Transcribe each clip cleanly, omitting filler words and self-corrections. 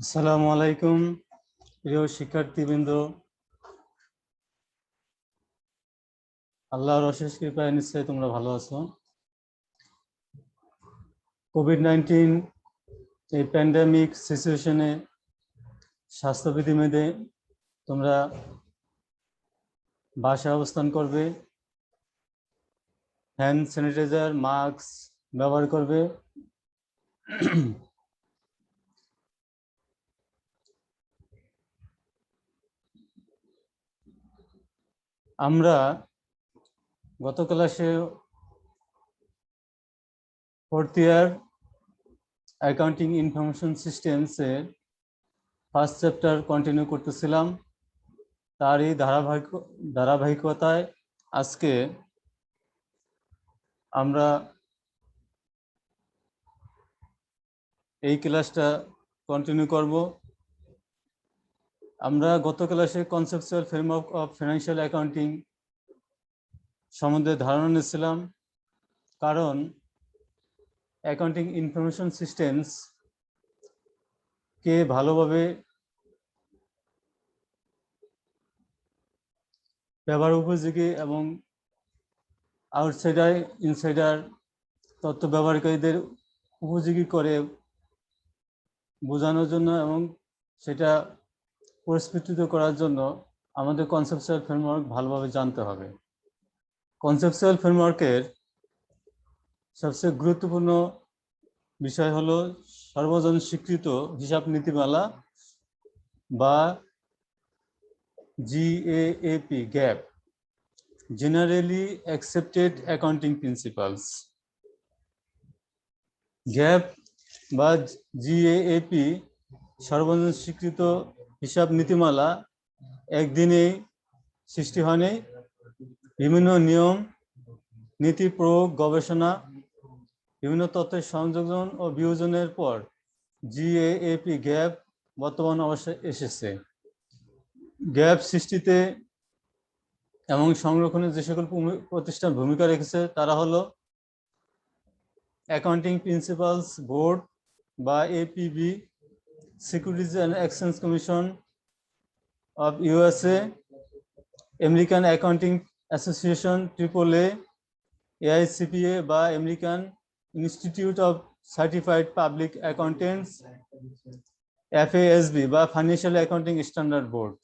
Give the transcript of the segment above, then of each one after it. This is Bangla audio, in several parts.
আসসালামু আলাইকুম প্রিয় শিক্ষার্থীবৃন্দ, আল্লাহর অশেষ কৃপায় নিশ্চয়ই তোমরা ভালো আছো। কোভিড-19 এই প্যান্ডেমিক সিচুয়েশনে স্বাস্থ্যবিধি মেনে তোমরা বাসায় অবস্থান করবে, হ্যান্ড স্যানিটাইজার, মাস্ক ব্যবহার করবে। আমরা গত ক্লাসে 4th ইয়ার অ্যাকাউন্টিং ইনফরমেশন সিস্টেমসের ফার্স্ট চ্যাপ্টার কন্টিনিউ করতেছিলাম। তারই ধারাবাহিকতায় আজকে আমরা এই ক্লাসটা কন্টিনিউ করব। আমরা গত ক্লাসে conceptual framework of financial accounting সম্বন্ধে ধারণা নিয়েছিলাম, কারণ অ্যাকাউন্টিং ইনফরমেশন সিস্টেমস কে ভালোভাবে ব্যবহার উপযোগী এবং আউটসাইডার ইনসাইডার তথ্য ব্যবহারকারীদের উপযোগী করে বোঝানোর জন্য এবং সেটা পরিস্ফুটিত করার জন্য আমাদের কনসেপচুয়াল ফ্রেমওয়ার্ক ভালোভাবে জানতে হবে। কনসেপচুয়াল ফ্রেমওয়ার্কের সবচেয়ে গুরুত্বপূর্ণ বিষয় হলো সর্বজন স্বীকৃত হিসাব নীতিমালা বা GAAP, gap, generally accepted accounting principles. Gap বা GAAP সর্বজন স্বীকৃত হিসাব নীতিমালা একদিনেই সৃষ্টি হয়নি। বিভিন্ন নিয়ম, নীতি প্রয়োগ, গবেষণা, বিভিন্ন তথ্যের সংযোজন ও বিয়োজনের পর GAAP গ্যাপ বর্তমান অবস্থায় এসেছে। গ্যাপ সৃষ্টিতে এবং সংরক্ষণে যে সকল প্রতিষ্ঠান ভূমিকা রেখেছে তারা হলো অ্যাকাউন্টিং প্রিন্সিপালস বোর্ড বা APB, securities and exchange commission of USA, American accounting association AAA, AICPA বা American institute of certified public accountants, FASB বা financial accounting standard board.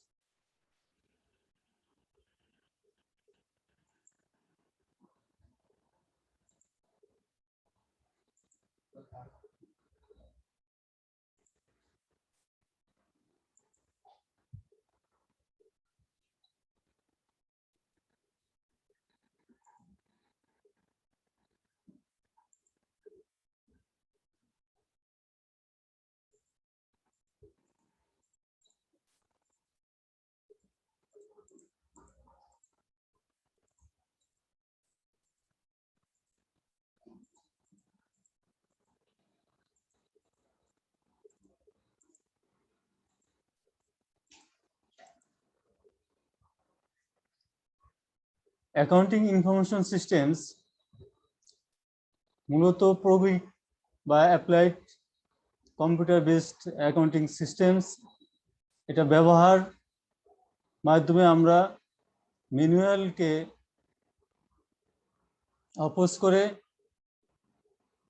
Accounting information systems মূলত প্রয়োগিক বা applied computer based accounting systems. এটা ব্যবহার মাধ্যমে আমরা ম্যানুয়ালকে অপোজ করে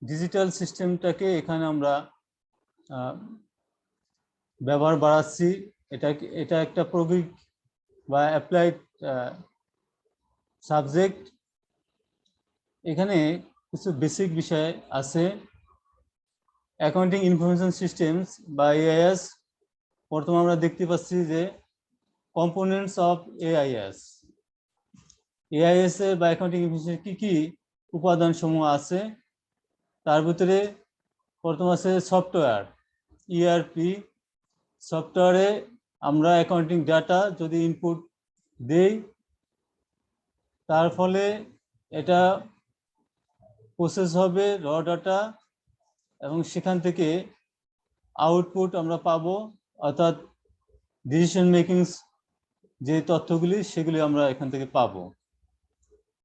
ডিজিটাল সিস্টেমটাকে এখানে আমরা ব্যবহার বাড়াচ্ছি। এটা একটা প্রয়োগিক বা অ্যাপ্লাইড সাবজেক্ট। এখানে কিছু বেসিক বিষয় আছে। অ্যাকাউন্টিং ইনফরমেশন সিস্টেমস বা AIS, বর্তমানে আমরা দেখতে পাচ্ছি যে কম্পোনেন্টস অফ AIS এর বা অ্যাকাউন্টিং ইনফরমেশন কি কি উপাদান সমূহ আছে। তার ভিতরে প্রথম আছে সফটওয়্যার, ERP। সফটওয়্যারে আমরা অ্যাকাউন্টিং ডাটা যদি ইনপুট দেই, তার ফলে এটা প্রসেস হবে র ডাটা এবং সেখান থেকে আউটপুট আমরা পাবো, অর্থাৎ ডিসিশন মেকিং যে তথ্যগুলি সেগুলি আমরা এখান থেকে পাবো।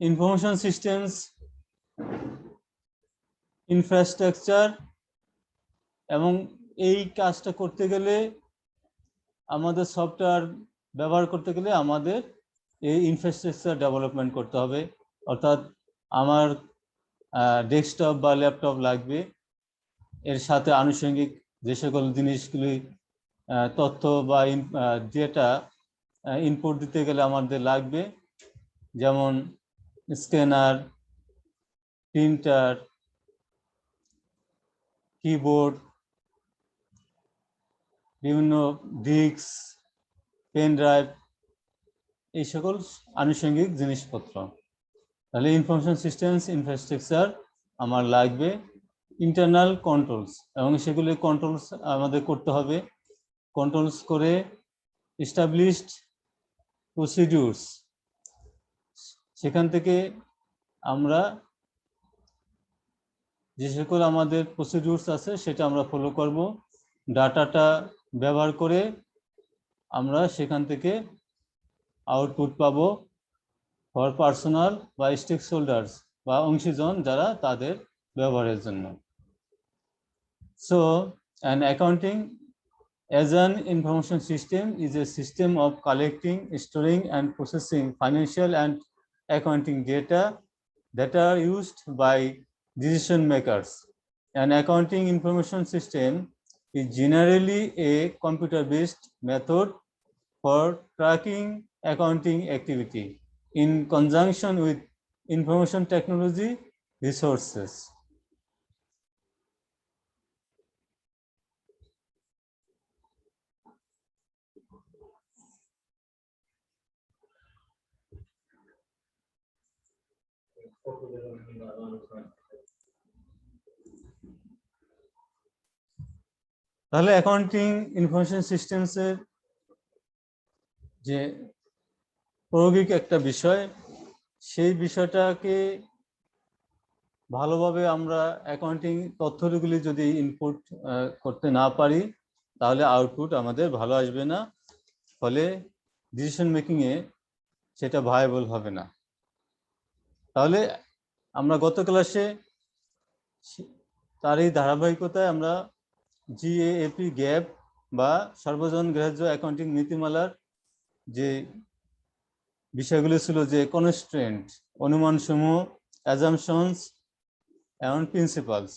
ইনফরমেশন সিস্টেমস ইনফ্রাস্ট্রাকচার, এবং এই কাজটা করতে গেলে আমাদের সফটওয়্যার ব্যবহার করতে গেলে আমাদের এই ইনফ্রাস্ট্রাকচার ডেভেলপমেন্ট করতে হবে। অর্থাৎ আমার ডেস্কটপ বা ল্যাপটপ লাগবে, এর সাথে আনুষঙ্গিক যে সকল জিনিসগুলি তথ্য বা ডেটা ইনপুট দিতে গেলে আমাদের লাগবে, যেমন স্ক্যানার, প্রিন্টার, কিবোর্ড, বিভিন্ন ডিস্ক, পেন ড্রাইভ, এই সকল আনুষঙ্গিক জিনিসপত্র। তাহলে ইনফরমেশন সিস্টেমস ইনফ্রাস্ট্রাকচার আমার লাগবে। ইন্টারনাল কন্ট্রোলস, এবং সেগুলি কন্ট্রোলস আমাদের করতে হবে। কন্ট্রোলস করে এস্টাবলিশড প্রসিডিউরস, সেখান থেকে আমরা যে সকল আমাদের প্রসিডিউরস আছে সেটা আমরা ফলো করব। ডাটাটা ব্যবহার করে আমরা সেখান থেকে আউটপুট পাবো ফর পার্সোনাল বা স্টেক হোল্ডার্স বা অংশীজন যারা তাদের ব্যবহারের জন্য। So an accounting as an information system is a system of collecting, storing and processing financial and accounting data that are used by decision makers. An accounting information system is generally a computer-based method for tracking accounting activity in conjunction with information technology resources. তাহলে অ্যাকাউন্টিং ইনফরমেশন সিস্টেমসের যে প্রায়োগিক একটা বিষয়, সেই বিষয়টাকে ভালোভাবে আমরা অ্যাকাউন্টিং তথ্যগুলি যদি ইনপুট করতে না পারি তাহলে আউটপুট আমাদের ভালো আসবে না, ফলে ডিসিশন মেকিংয়ে সেটা ভায়াবল হবে না। তাহলে আমরা গত ক্লাসে তার এই ধারাবাহিকতায় আমরা জিএএপি গ্যাপ বা সর্বজন গ্রাহ্য অ্যাকাউন্টিং নীতিমালার যে বিষয়গুলো ছিল, যে কনস্ট্রেন্ট, অনুমানসমূহ, অ্যাজাম্পশনস এবং প্রিন্সিপালস,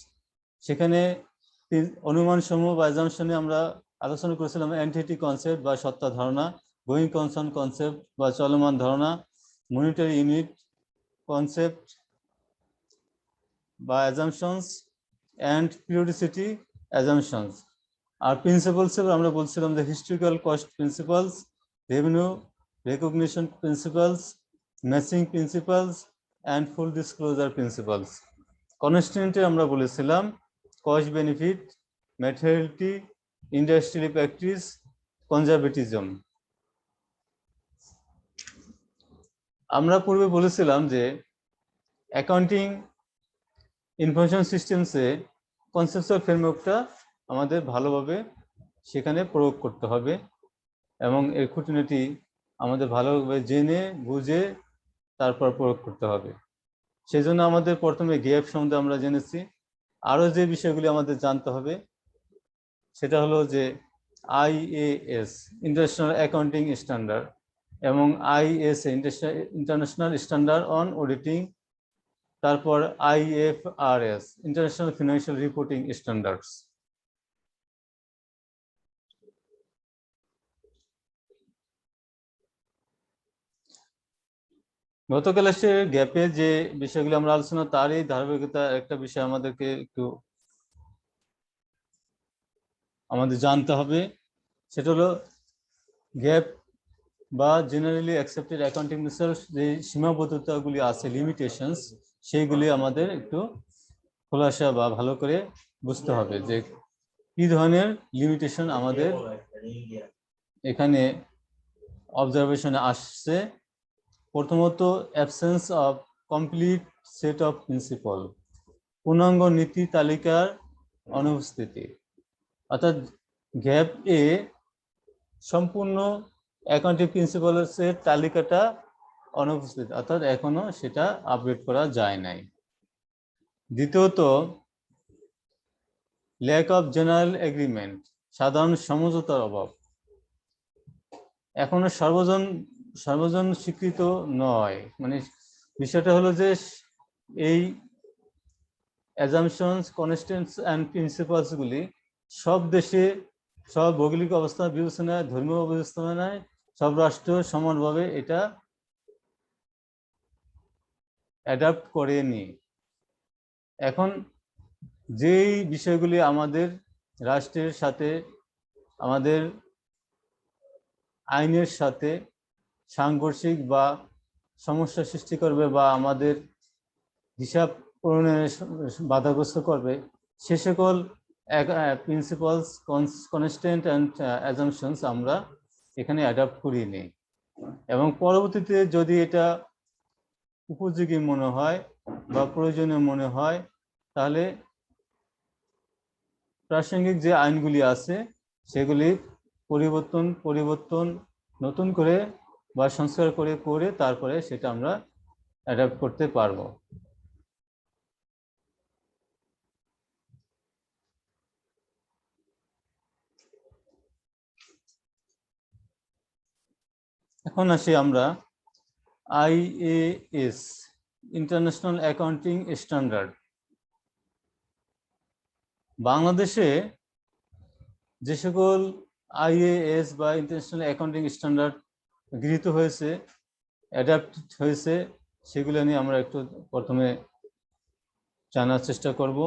সেখানে অনুমানসমূহ বা অ্যাজাম্পশনে আমরা আলোচনা করেছিলাম এন্টিটি কনসেপ্ট বা সত্তা ধারণা, গোয়িং কনসার্ন কনসেপ্ট বা চলমান ধারণা, মনিটারি ইউনিট কনসেপ্ট বা অ্যাজাম্পশনস অ্যান্ড পিরিয়ডিসিটি অ্যাজাম্পশনস। আর প্রিন্সিপালস আমরা বলছিলাম যে historical cost principles, revenue recognition principles, matching principles and full disclosure principles. কনস্ট্যান্টে আমরা বলেছিলাম cost benefit, materiality, industrial practice, conservatism. আমরা পূর্বে বলেছিলাম যে অ্যাকাউন্টিং ইনফরমেশন সিস্টেমসে কনসেপচুয়াল ফ্রেমওয়ার্কটা আমাদের ভালোভাবে সেখানে প্রয়োগ করতে হবে এবং এর খুঁটিনাটি আমাদের ভালোভাবে জেনে বুঝে তারপর প্রয়োগ করতে হবে। সেজন্য আমাদের প্রথমে গ্যাপ সম্বন্ধে আমরা জেনেছি। আরও যে বিষয়গুলি আমাদের জানতে হবে সেটা হলো যে আইএএস ইন্টারন্যাশনাল অ্যাকাউন্টিং স্ট্যান্ডার্ড এবং ISA international standard on auditing, তারপর IFRS international financial reporting standards. গত ক্লাসে গ্যাপে যে বিষয়গুলো আমরা আলোচনা তারই ধারাবাহিকতা একটা বিষয় আমাদেরকে একটু আমাদের জানতে হবে, সেটা হলো গ্যাপ বা জেনারেলি অ্যাকসেপ্টেড অ্যাকাউন্টিং মেথডস যে সীমাবদ্ধতাগুলি আছে, লিমিটেশনস, সেইগুলি আমাদের একটু খোলাসা বা ভালো করে বুঝতে হবে যে কি ধরনের লিমিটেশন আমাদের এখানে অবজারভেশনে আসছে। প্রথমত absence of complete set of principal, পূর্ণাঙ্গ নীতি তালিকার অনুপস্থিতি, অর্থাৎ গ্যাপ এ সম্পূর্ণ অ্যাকাউন্টিং প্রিন্সিপালসের তালিকাটা অনুপস্থিত, অর্থাৎ এখনো সেটা আপডেট করা যায় নাই। দ্বিতীয়ত, ল্যাক অফ জেনারেল এগ্রিমেন্ট, সাধারণ সমঝোতার অভাব। এখনো সর্বজন স্বীকৃত নয়। মানে বিষয়টা হলো যে এই অ্যাজাম্পশনস, কনস্ট্যান্টস অ্যান্ড প্রিন্সিপালস গুলি সব দেশে, সব ভৌগোলিক অবস্থা বিবেচনায়, ধর্মীয় বিবেচনায় সব রাষ্ট্র সমানভাবে এটা অ্যাডাপ্ট করেনি। এখন যেই বিষয়গুলি আমাদের রাষ্ট্রের সাথে, আমাদের আইনের সাথে সাংঘর্ষিক বা সমস্যা সৃষ্টি করবে বা আমাদের হিসাব পূরণে বাধাগ্রস্ত করবে, সে সকল প্রিন্সিপালস, কনস্ট্যান্ট অ্যান্ড অ্যাজাম্পশনস আমরা এখানে অ্যাডাপ্ট করিনি। এবং পরবর্তীতে যদি এটা উপযোগী মনে হয় বা প্রয়োজনীয় মনে হয়, তাহলে প্রাসঙ্গিক যে আইনগুলি আছে সেগুলি পরিবর্তন নতুন করে বা সংস্কার করে তারপরে সেটা আমরা অ্যাডাপ্ট করতে পারবো। এখন আসি আমরা IAS, ইন্টারন্যাশনাল অ্যাকাউন্টিং স্ট্যান্ডার্ড। বাংলাদেশে যে সকল IAS বা ইন্টারন্যাশনাল অ্যাকাউন্টিং স্ট্যান্ডার্ড গৃহীত হয়েছে, অ্যাডাপ্ট হয়েছে, সেগুলো নিয়ে আমরা একটু প্রথমে জানার চেষ্টা করব।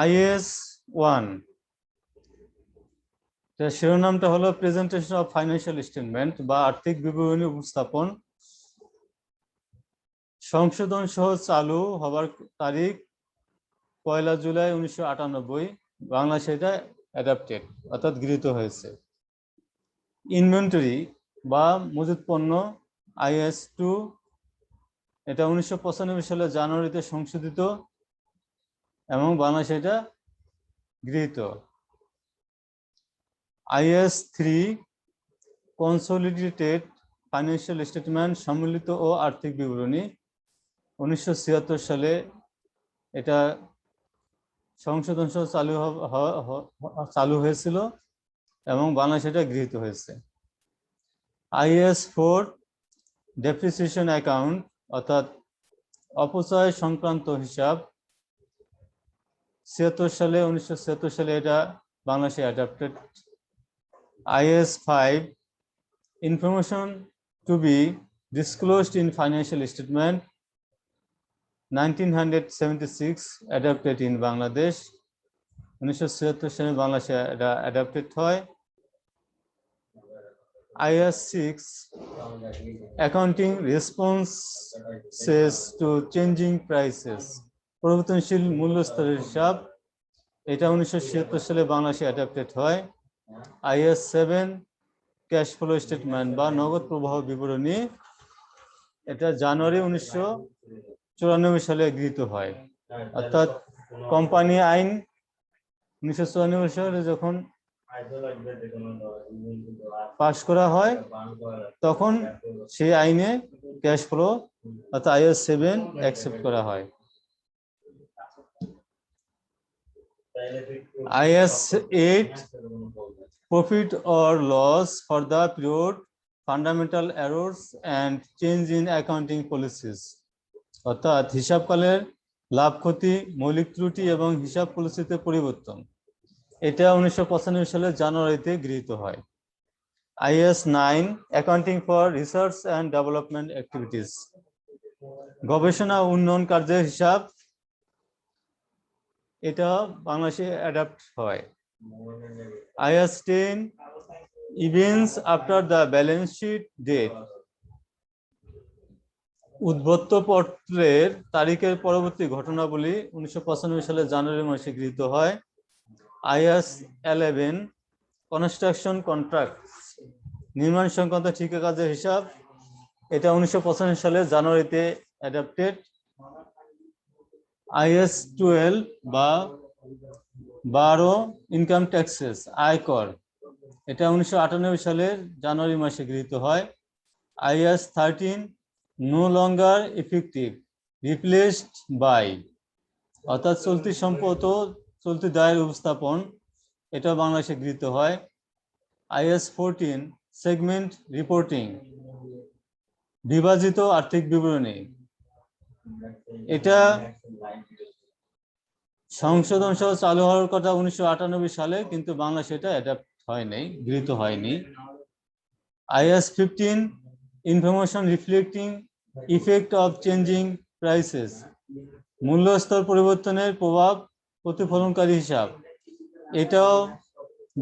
IAS 1, শিরোনামটা হলো প্রেজেন্টেশন অফ ফাইন্যান্সিয়াল স্টেটমেন্ট বা আর্থিক বিবরণী উপস্থাপন। সংশোধন সহ চালু হবার তারিখ 1 জুলাই 1998। বাংলা সেটা অ্যাডাপ্টেড অর্থাৎ গৃহীত হয়েছে। ইনভেন্টরি বা মজুত পণ্য IAS 2, এটা 1995 সালের জানুয়ারিতে সংশোধিত এবং বাংলা সেটা গৃহীত। IAS 3, কনসোলিডেটেড ফাইন্যান্সিয়াল স্টেটমেন্ট, সম্মিলিত ও আর্থিক বিবরণী, 1976 সালে এটা সংশোধন সহ চালু হয়েছিল এবং বাংলা সেটা গৃহীত হয়েছে। IAS 4, ডেপ্রিসিয়েশন অ্যাকাউন্ট অর্থাৎ অপচয় সংক্রান্ত হিসাব, 1976 সালে এটা বাংলাদেশে adapted. IAS 5, information to be disclosed in financial statement, 1976 adapted in Bangladesh. 1976 সালে বাংলাদেশে এটা অ্যাডাপ্টেড হয়। IAS 6, accounting responses to changing prices, পরিবর্তনশীল মূল্য স্তরের হিসাব, এটা 1976 সালে বাংলাদেশে অ্যাডাপ্টেড হয়। IAS 7, ক্যাশ ফ্লো স্টেটমেন্ট বা নগদ প্রবাহ বিবরণী, এটা জানুয়ারি 1994 সালে গৃহীত হয়। অর্থাৎ কোম্পানি আইন 1994 সালে যখন পাশ করা হয় তখন সেই আইনে ক্যাশ ফ্লো অর্থাৎ IAS 7 অ্যাকসেপ্ট করা হয়। IAS 8, profit or loss for the period, fundamental errors and change in accounting policies, অর্থাৎ হিসাবকালের লাভ ক্ষতি, মৌলিক ত্রুটি এবং হিসাব পলিসিতে পরিবর্তন, এটা 1995 সালের জানুয়ারিতে গৃহীত হয়। IAS 9, accounting for research and development activities, গবেষণা ও উন্নয়ন কার্যের হিসাব, এটা বাংলাদেশে অ্যাডাপ্ট হয়। IAS 10, events after the balance sheet date, উদ্বৃত্ত পত্রের তারিখের পরবর্তী ঘটনাবলী, 1995 সালের জানুয়ারি মাসে গৃহীত হয়। IAS 11, কনস্ট্রাকশন কন্ট্রাক্ট, নির্মাণ সংক্রান্ত ঠিকা কাজের হিসাব, এটা 1995 সালের জানুয়ারিতে অ্যাডাপ্টেড। IAS 12 বা 12, ইনকাম ট্যাক্সেস, আয়কর, এটা 1998 সালের জানুয়ারি মাসে গৃহীত হয়। IAS 13 no longer effective, replaced by, অর্থাৎ চলতি সম্পদ ও চলতি দায়ের উপস্থাপন, এটা বাংলাদেশে গৃহীত হয়। IAS 14 সেগমেন্ট রিপোর্টিং, বিভাজিত আর্থিক বিবরণী, এটা সংশোধন সহ চালু হওয়ার কথা 1998 সালে, কিন্তু বাংলাদেশে এটা অ্যাডাপ্ট হয়নি, গৃহীত হয়নি। IAS 15 information reflecting effect of changing prices, মূল্যস্তর পরিবর্তনের প্রভাব প্রতিফলনকারী হিসাব, এটাও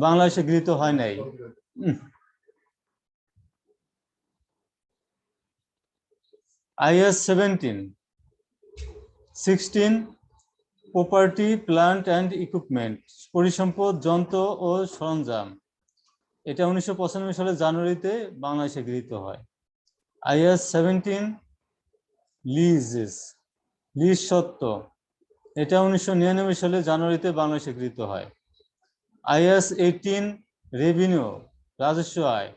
বাংলাদেশে গৃহীত হয় নাই। IAS 16 property plant and equipment, পরিসম্পদ যন্ত্র ও সরঞ্জাম, এটা 1995 সালের জানুয়ারিতে বাংলাদেশে গৃহীত হয়। IAS 17 লিজেস, লিজ সত্ত্ব, এটা 1999 সালে জানুয়ারিতে বাংলাদেশে গৃহীত হয়। IAS 18 রেভিনিউ, রাজস্ব আয়,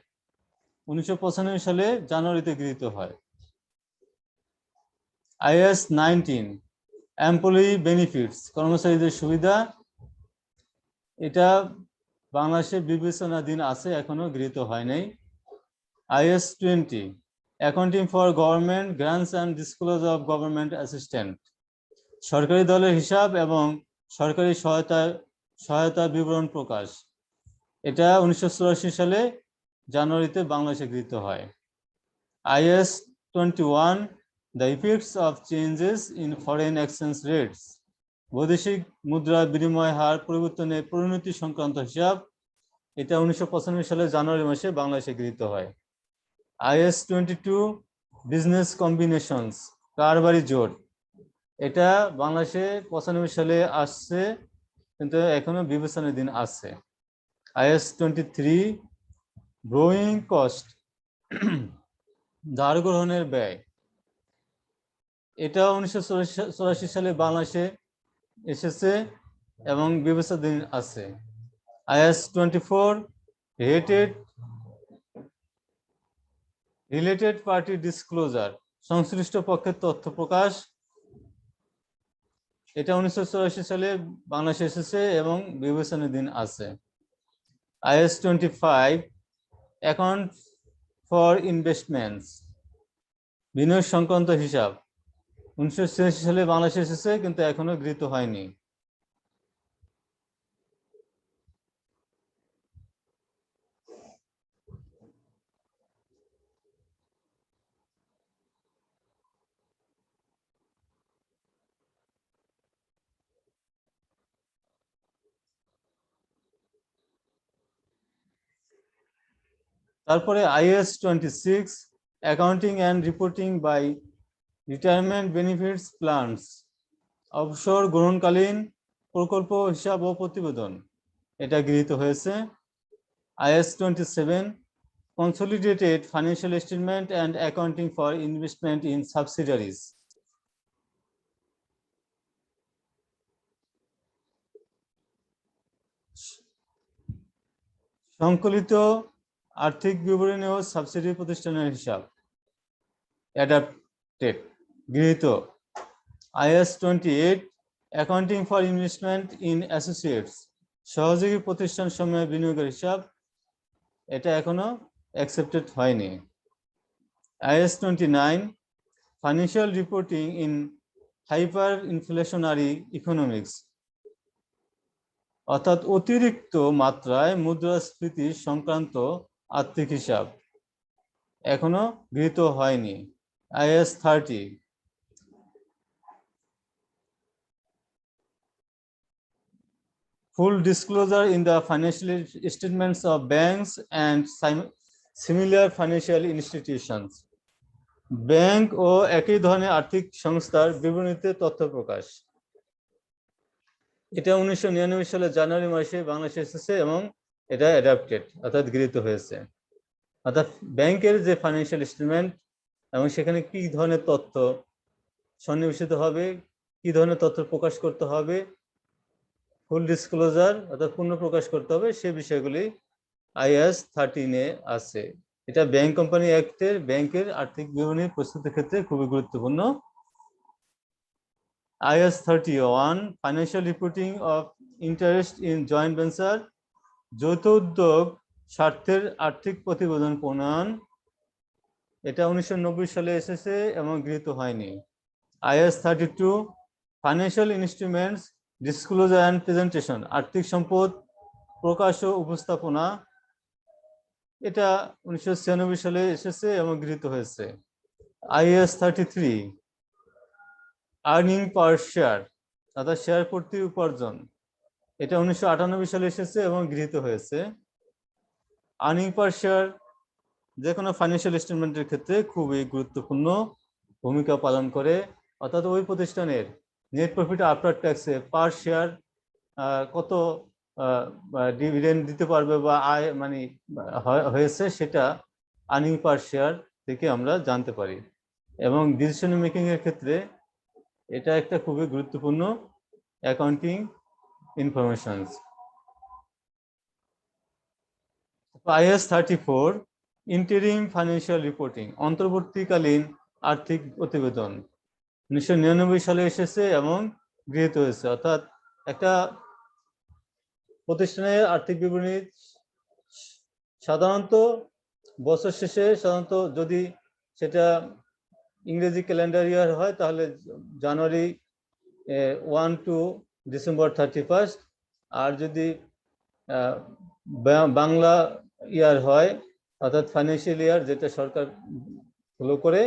1995 সালে জানুয়ারিতে গৃহীত হয়। IAS 19 এমপ্লয়ি বেনিফিটস, কর্মচারীদের সুবিধা, এটা বাংলাদেশে বিবেচনাধীন আছে, এখনো গৃহীত হয় নাই। IAS 20 accounting for government grants and disclosure of government assistant, সরকারি দলের হিসাব এবং সরকারি সহায়তার বিবরণ প্রকাশ, এটা 1984 সালে জানুয়ারিতে বাংলাদেশে গৃহীত হয়। IAS 21 the effects of changes in foreign exchange rates, বৈদেশিক মুদ্রা বিনিময় হার পরিবর্তনের পরিণতি সংক্রান্ত হিসাব, এটা 1995 সালের জানুয়ারি মাসে বাংলাদেশে গৃহীত হয়। IAS 22 বিজনেস কম্বিনেশনস, কারবারি জোট, এটা বাংলাদেশে 95 সালে আসছে, কিন্তু এখনো বিবেচনাধীন আছে। IAS 23 ব্রোয়িং কস্ট, ধার গ্রহণের ব্যয়, এটা 1984 সালে বাংলাদেশে এসেছে এবং বিবেচনাধীন আছে। IAS 24 রিলেটেড পার্টি ডিসক্লোজার, সংশ্লিষ্ট পক্ষের তথ্য প্রকাশ, এটা 1984 সালে বাংলাদেশে এসেছে এবং বিবেচনাধীন আছে। IAS 25 অ্যাকাউন্ট ফর ইনভেস্টমেন্টস, বিনিয়োগ সংক্রান্ত হিসাব, 1986 সালে বাংলাদেশে এসেছে, কিন্তু এখনো গৃহীত হয়নি। তারপরে IAS 26 accounting and reporting by retirement benefits plans, অবসর গ্রহণকালীন প্রকল্প হিসাব ও প্রতিবেদন, এটা গৃহীত হয়েছে। IAS 27 consolidated financial statement and accounting for investment in সাবসিডিয়ারিজ, সংকলিত আর্থিক বিবরণী ও সাবসিডি প্রতিষ্ঠানের হিসাব, অ্যাডাপ্টেড, গৃহীত। IAS 28 accounting for investment in associates, সহযোগী প্রতিষ্ঠান সমূহে বিনিয়োগের হিসাব, এটা এখনো অ্যাকসেপ্টেড হয়নি। IAS 29 financial reporting in hyper inflationary economics, অর্থাৎ অতিরিক্ত মাত্রায় মুদ্রাস্ফীতি সংক্রান্ত আর্থিক হিসাব, এখনো গৃহীত হয়নি। IAS 30 full disclosure in the financial statements of banks and similar financial institutions, bank ও একই ধরনের আর্থিক সংস্থার বিবরণীতে তথ্য প্রকাশ, এটা 1999 সালের জানুয়ারি মাসে বাংলাদেশে এসেছে এবং এটা অ্যাডাপ্টেড, অর্থাৎ গৃহীত হয়েছে। অর্থাৎ ব্যাংকের যে ফাইন্যান্সিয়াল স্টেটমেন্ট এবং সেখানে কি ধরনের তথ্য সন্নিবেশিত হবে, কি ধরনের তথ্য প্রকাশ করতে হবে, ফুল ডিসক্লোজার অর্থাৎ পূর্ণ প্রকাশ করতে হবে, সে বিষয়গুলি IAS 13 আছে। এটা ব্যাংক কোম্পানি অ্যাক্টের ব্যাংকের আর্থিক বিবরণী প্রস্তুতের ক্ষেত্রে খুবই গুরুত্বপূর্ণ। IAS 31 financial reporting of interest in joint venture, যৌথ উদ্যোগ স্বার্থের আর্থিক প্রতিবেদন প্রণয়ন। এটা 1990 সালে এসেছে এবং গৃহীত হয়নি। IAS 32 financial instruments disclosure and presentation, আর্থিক সম্পদ প্রকাশ ও উপস্থাপনা। এটা 1996 সালে এসেছে এবং গৃহীত হয়েছে। IAS 33 আর্নিং পার শেয়ার, অর্থাৎ শেয়ার প্রতি উপার্জন। এটা 1998 সালে এসেছে এবং গৃহীত হয়েছে। আর্নিং পার শেয়ার যে কোনো ফাইন্যান্সিয়াল স্টেটমেন্টের ক্ষেত্রে খুবই গুরুত্বপূর্ণ ভূমিকা পালন করে, অর্থাৎ ওই প্রতিষ্ঠানের নেট প্রফিট আফটার ট্যাক্সে পার শেয়ার কত ডিভিডেন্ড দিতে পারবে বা আয় মানে হয়েছে, সেটা আর্নিং পার শেয়ার থেকে আমরা জানতে পারি। এবং ডিসিশন মেকিং এর ক্ষেত্রে এটা একটা খুবই গুরুত্বপূর্ণ accounting information. IAS 34 interim financial reporting, অন্তর্বর্তীকালীন আর্থিক প্রতিবেদন, 1999 সালে এসেছে এবং গৃহীত হয়েছে। অর্থাৎ একটা প্রতিষ্ঠানের আর্থিক বিবরণী সাধারণত বছর শেষে, সাধারণত যদি সেটা ইংরেজি ক্যালেন্ডার ইয়ার হয় তাহলে জানুয়ারি 1 টু ডিসেম্বর 31, আর যদি বাংলা ইয়ার হয় অর্থাৎ ফাইন্যান্সিয়াল ইয়ার যেটা সরকার ফলো করে,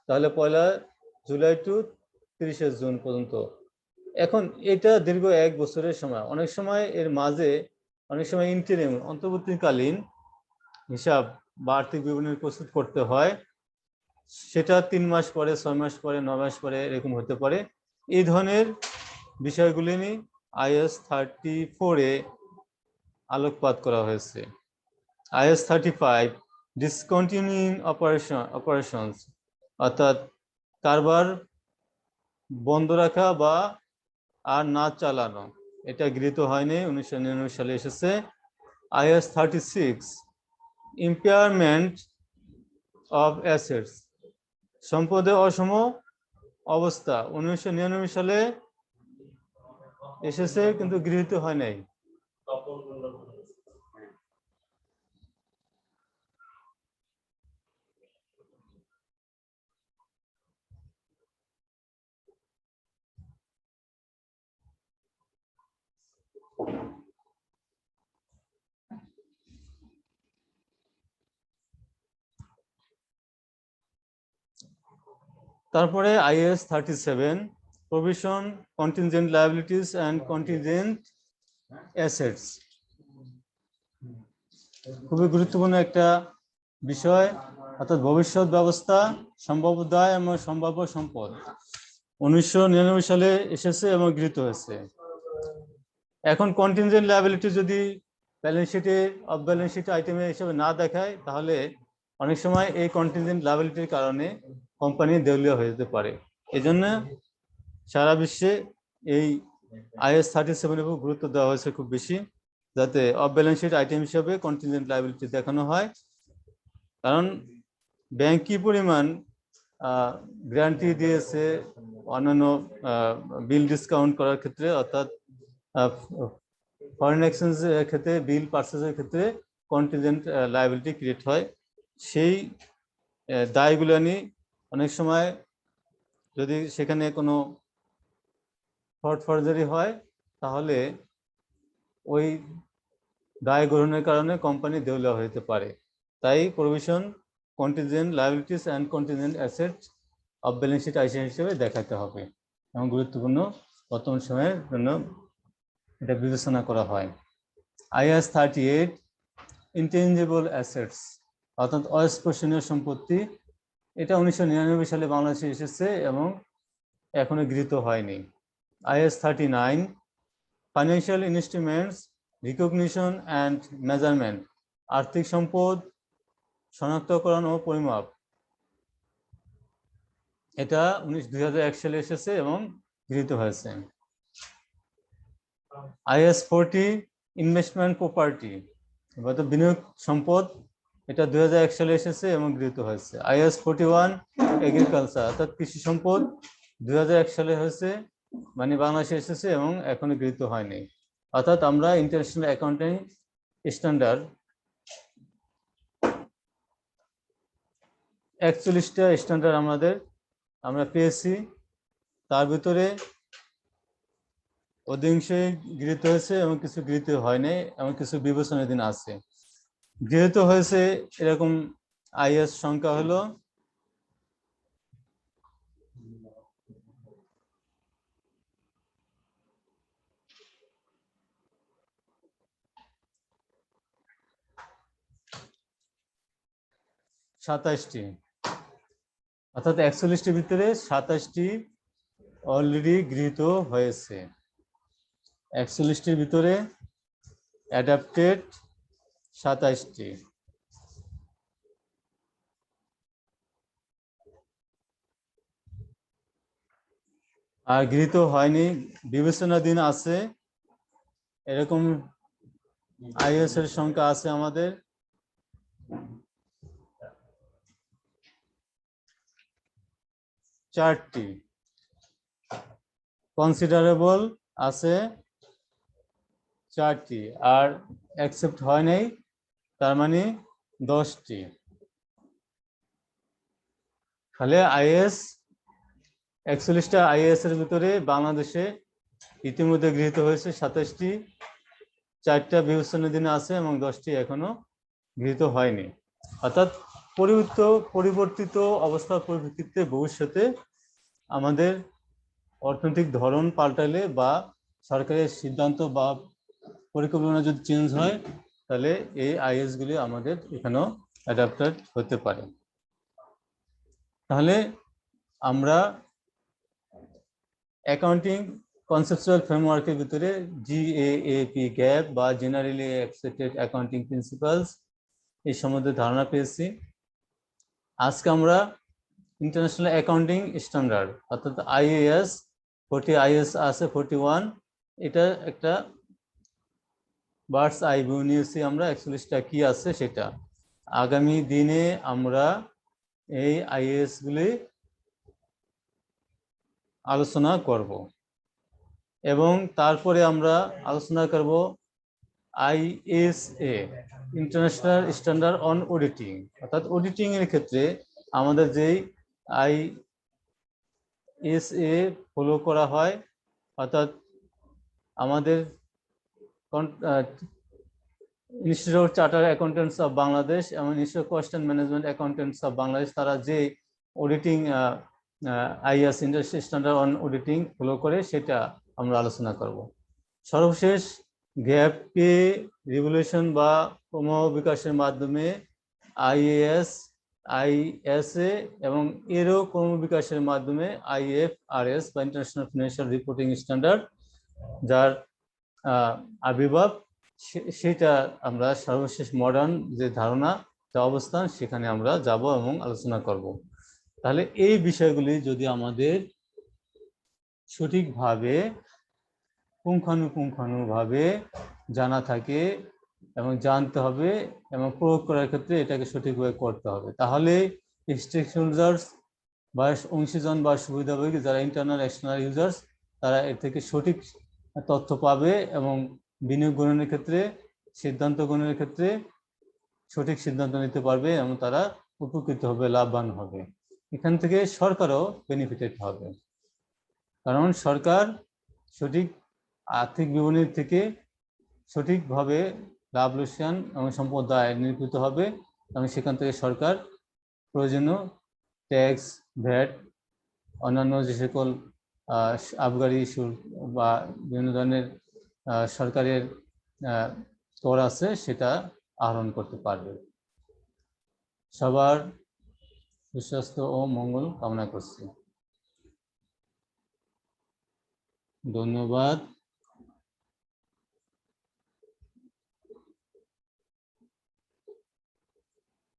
তাহলে 1 জুলাই টু 30 জুন পর্যন্ত। এখন এটা দীর্ঘ 1 বছরের সময়, অনেক সময় এর মাঝে অনেক সময় ইন্টারিম অন্তর্বর্তীকালীন হিসাব বা আর্থিক বিবরণী প্রস্তুত করতে হয়, সেটা 3 মাস পরে, 6 মাস পরে, 9 মাস পরে এরকম হতে পারে। এই ধরনের বিষয়গুলি নিয়ে IAS 34 আলোকপাত করা হয়েছে। IAS 35 ডিসকন্টিনিউইং অপারেশনস, অর্থাৎ কারবার বন্ধ রাখা বা আর না চালানো, এটা গৃহীত হয়নি, 1999 সালে এসেছে। IAS 36 ইম্পেয়ারমেন্ট অফ অ্যাসেটস, সম্পদের অসম অবস্থা, 1999 সালে এসেছে কিন্তু গৃহীত হয় নাই। তারপরে IAS 37 provision contingent liabilities and contingent assets, খুবই গুরুত্বপূর্ণ একটা বিষয়, অর্থাৎ ভবিষ্যৎ ব্যবস্থা, সম্ভাব্য দায় এবং সম্ভাব্য সম্পদ, 1999 সালে এসেছে এবং গৃহীত হয়েছে। এখন কন্টিনজেন্ট লায়াবিলিটি যদি ব্যালেন্স শিটে অফ ব্যালেন্স শিট আইটেমে হিসেবে না দেখায়, তাহলে অনেক সময় এই কন্টিনজেন্ট লায়াবিলিটির কারণে কোম্পানি দেউলিয়া হয়ে যেতে পারে। এই জন্য সারা বিশ্বে এই IAS 37 এর উপর গুরুত্ব দেওয়া হয়েছে খুব বেশি, যাতে অফ ব্যালেন্স শিট আইটেম হিসেবে কন্টিনজেন্ট লায়াবিলিটি দেখানো হয়। কারণ ব্যাংক কি পরিমাণ গ্যারান্টি দিয়েছে অন্যান্য বিল ডিসকাউন্ট করার ক্ষেত্রে, অর্থাৎ ফরেন এক্সচেঞ্জের ক্ষেত্রে বিল পারচেজের ক্ষেত্রে কন্টিনজেন্ট লায়াবিলিটি ক্রিয়েট হয়। সেই দায়গুলো নিয়ে অনেক সময় যদি সেখানে কোনো ফ্রড ফরজারি হয়, তাহলে ওই দায় গ্রহণের কারণে কোম্পানি দেউলিয়া হতে পারে। তাই provision contingent liabilities and contingent asset of balance sheet item হিসেবে দেখাতে হবে এবং গুরুত্বপূর্ণ বর্তমান সময়ের জন্য এটা বিবেচনা করা হয়। IAS 38 ইনটেনজিবল অ্যাসেটস, অর্থাৎ অস্পর্শনীয় সম্পত্তি, এটা 1999 সালে বাংলাদেশে এসেছে এবং এখনো গৃহীত হয়নি। IAS 39 financial instruments recognition and measurement, আর্থিক সম্পদ শনাক্তকরণ ও পরিমাপ, এটা 2001 সালে এসেছে এবং গৃহীত হয়েছে। IAS 40 ইনভেস্টমেন্ট প্রপার্টি, বিনিয়োগ সম্পদ এটা 2001 সালে এসেছে এবং গৃহীত হয়েছে। IAS 41 এগ্রিকালচার অর্থাৎ কৃষি সম্পদ 2001 সালে হয়েছে, মানে বাংলাদেশে এসেছে এবং এখনো গৃহীত হয়নি। অর্থাৎ আমরা ইন্টারন্যাশনাল অ্যাকাউন্টিং স্ট্যান্ডার্ড 41টা স্ট্যান্ডার্ড আমরা পেয়েছি। তার ভিতরে অধিকাংশই গৃহীত হয়েছে এবং কিছু গৃহীত হয়নি এবং কিছু বিবেচনাধীন আছে। গৃহীত হয়েছে এরকম IAS সংখ্যা হলো 27টি, অর্থাৎ 41টির ভিতরে 27টি অলরেডি গৃহীত হয়েছে। 41টির ভিতরে অ্যাডাপ্টেড 27টি। আর গৃহীত হয়নি বিবেচনাধীন আছে এরকম IAS এর সংখ্যা আছে আমাদের 4টি, কনসিডারেবল আছে 4টি, আর অ্যাকসেপ্ট হয় নাই তার মানে 10টি। তাহলে IAS 41টা IAS এর ভিতরে বাংলাদেশে ইতিমধ্যে গৃহীত হয়েছে 27টি, 4টা বিবেচনাধীন আছে এবং 10টি এখনো গৃহীত হয়নি। অর্থাৎ পরিবর্তিত অবস্থার পরিপ্রেক্ষিতে ভবিষ্যতে আমাদের অর্থনৈতিক ধরন পাল্টালে বা সরকারের সিদ্ধান্ত বা পরিকল্পনা যদি চেঞ্জ হয় তাহলে এই IAS গুলি আমাদের এখানেও অ্যাডাপ্টেড হতে পারে। তাহলে আমরা অ্যাকাউন্টিং কনসেপচুয়াল ফ্রেমওয়ার্কের ভিতরে GAAP গ্যাপ বা জেনারেলি অ্যাকসেপ্টেড অ্যাকাউন্টিং প্রিন্সিপালস এই সম্বন্ধে ধারণা পেয়েছি। আজকে আমরা ইন্টারন্যাশনাল অ্যাকাউন্টিং স্ট্যান্ডার্ড অর্থাৎ IAS 40 IAS আছে 41, এটা একটা বার্ডস আই ভিউ নিয়েছি আমরা 41টা কি আছে সেটা। আগামী দিনে আমরা এই IAS গুলি আলোচনা করব এবং তারপরে আমরা আলোচনা করব ISA international standard on auditing, অর্থাৎ অডিটিং এর ক্ষেত্রে আমাদের যেই ISA ফলো করা হয়, অর্থাৎ আমাদের institute of chartered accountants of Bangladesh এবং institute of cost and management accountants of Bangladesh তারা যে auditing IAS international standard on auditing follow করে সেটা আমরা আলোচনা করব। সর্বশেষ গ্যাপ পে রিভলিউশন বা ক্রমবিকাশের মাধ্যমে IAS ISA এবং এরও ক্রমবিকাশের মাধ্যমে IFRS বা ইন্টারন্যাশনাল ফিনান্সিয়াল রিপোর্টিং স্ট্যান্ডার্ড যার আবির্ভাব, সেটা আমরা সর্বশেষ মডার্ন যে ধারণা যা অবস্থান সেখানে আমরা যাব এবং আলোচনা করব। তাহলে এই বিষয়গুলি যদি আমাদের সঠিকভাবে পুঙ্খানুপুঙ্খানুভাবে জানা থাকে এবং জানতে হবে এবং প্রয়োগ করার ক্ষেত্রে এটাকে সঠিকভাবে করতে হবে, তাহলে স্টেক হোল্ডার্স বা অংশীজন বা সুবিধাভোগী যারা ইন্টারনাল এক্সটার্নাল ইউজার্স তারা এর থেকে সঠিক তথ্য পাবে এবং বিনিয়োগ গ্রহণের ক্ষেত্রে সিদ্ধান্ত গ্রহণের ক্ষেত্রে সঠিক সিদ্ধান্ত নিতে পারবে এবং তারা উপকৃত হবে, লাভবান হবে। এখান থেকে সরকারও বেনিফিটেড হবে, কারণ সরকার সঠিক আর্থিক বিবরণী থেকে সঠিকভাবে লাভ লোকসান এবং সম্পদ আয় নিরূপিত হবে এবং সেখান থেকে সরকার প্রয়োজনীয় ট্যাক্স, ভ্যাট, অন্যান্য যে সকল আবগারি শুল্ক বা বিভিন্ন ধরনের সরকারের কর আছে সেটা আহরণ করতে পারবে। সবার সুস্বাস্থ্য ও মঙ্গল কামনা করছি। ধন্যবাদ।